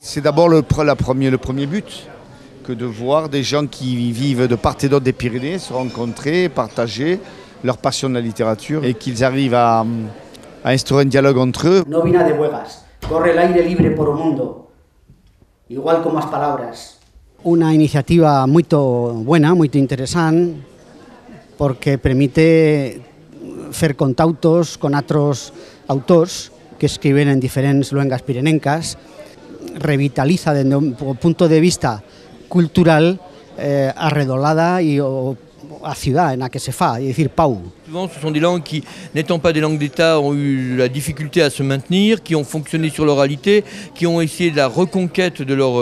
C'est d'abord le premier but, que de voir des gens qui vivent de part et d'autre des Pyrénées se rencontrer, partager leur passion de la littérature et qu'ils arrivent à instaurer un dialogue entre eux. No vina de Buegas, corre el aire libre por el mundo, igual como as palabras. Una iniciativa muy buena, muy interesante, porque permite fer contactos con otros autores que escriben en diferentes lenguas pirenencas, revitaliza desde un punto de vista cultural arredolada y a ciudad en la que se fa, es decir, Pau. Souvent, ce sont des langues qui, n'étant pas des langues d'État, ont eu la difficulté à se maintenir, qui ont fonctionné sur l'oralité, qui ont essayé de la reconquête de leur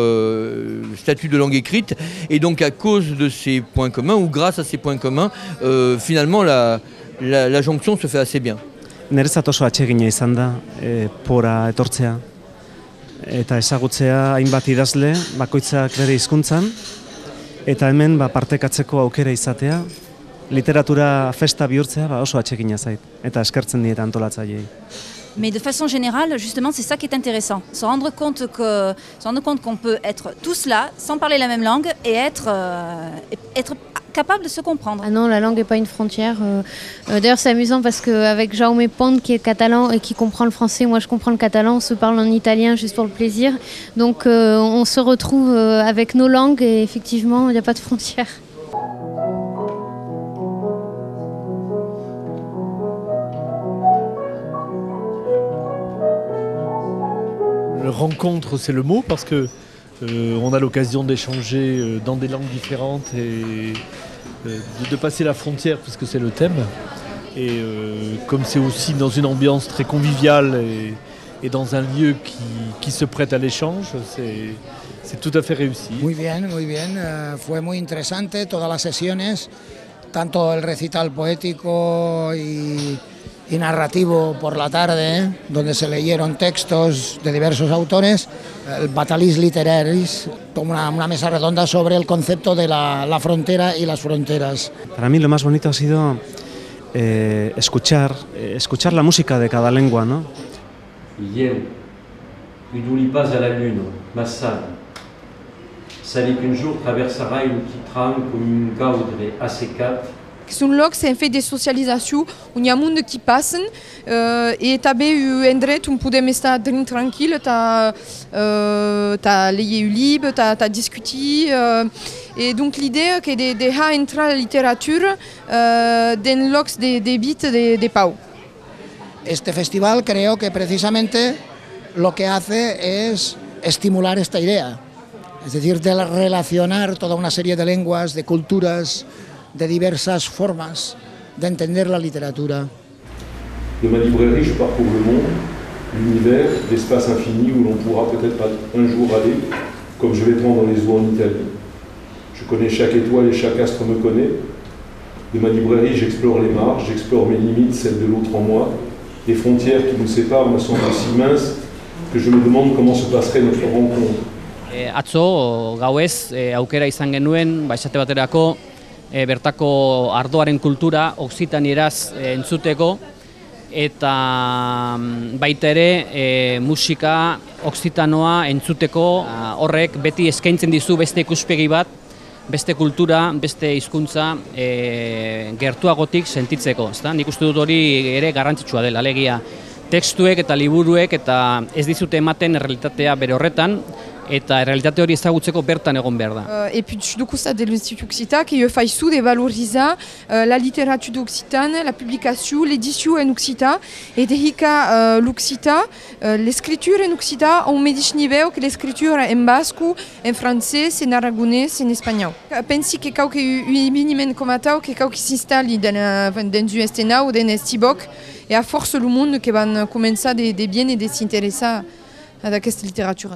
statut de langue écrite. Et donc, à cause de ces points communs, ou grâce à ces points communs, finalement, la jonction se fait assez bien. Niretzat oso atsegina izan da pora etortzea eta ezagutzea hainbat idazle bakoitzak bere hizkuntzan eta hemen partekatzeko aukera izatea, literatura festa bihurtzea oso atsegina zait eta eskertzen diet antolatzaileei. Mais de façon générale, justement, c'est ça qui est intéressant. Se rendre compte qu'on peut être tous là, sans parler la même langue, et être capable de se comprendre. Ah non, la langue n'est pas une frontière. D'ailleurs, c'est amusant parce qu'avec Jaume Pont, qui est catalan et qui comprend le français, moi je comprends le catalan, on se parle en italien juste pour le plaisir. Donc on se retrouve avec nos langues et effectivement, il n'y a pas de frontière. Rencontre, c'est le mot, parce que on a l'occasion d'échanger dans des langues différentes et de passer la frontière, puisque c'est le thème. Et comme c'est aussi dans une ambiance très conviviale et dans un lieu qui se prête à l'échange, c'est tout à fait réussi. Muy bien, fue muy interesante todas las sesiones, tanto el recital poético y narrativo por la tarde, donde se leyeron textos de diversos autores, el Batalis Literaris, como una mesa redonda sobre el concepto de la frontera y las fronteras. Para mí lo más bonito ha sido escuchar la música de cada lengua, ¿no? Hier, uduli pas à la lune, Massad. Savez qu'un jour traversera une petite trame comme une gaudre A4. Sunt loc se fait des socializations où il y a monde qui passe et tabe un endret où podem estar tranquille, t'as leie libre, t'as discuté et donc l'idée que de dejar entrar la literature dans locs de bits de Pau. Este festival creo que precisamente lo que hace es estimular esta idea, es decir, de relacionar toda una serie de lenguas, de culturas, de diversas formas d'entendre la littérature. De ma librairie, je parcours le monde, l'univers, l'espace infini où l'on pourra peut-être un jour aller, comme je vais prendre les eaux en Italie. Je connais chaque étoile et chaque astre me connaît. De ma librairie, j'explore les marges, j'explore mes limites, celles de l'autre en moi. Les frontières qui nous séparent me semblent si minces que je me demande comment se passerait notre rencontre. Atzo, gauez, aukera izan genuen, esate baterako, bertako ardoaren kultura oksitanieraz entzuteko eta baita ere musika oksitanoa entzuteko horrek beti eskaintzen dizu beste ikuspegi bat, beste kultura, beste hizkuntza gertuagotik sentitzeko. Nik uste dut hori ere garrantzitsua dela, alegia tekstuek eta liburuek eta ez dizute ematen errealitatea bere horretan, eta realitate hori ezagutzeko bertan egon behar da. Et puis du coup ça de l'Institut Occitan qui fait sous de valoriser la littérature occitane, la publication, l'édition en occitan et de l'occitan, l'écriture en occitan on me dit niveau que l'écriture en basque, en français, en aragonais, en espagnol. Pensi que quelque minimum comme ça que quelque s'installe dans un estena ou dans un stiboc et à force le monde qui va commencer de bien et de s'intéresser à cette littérature.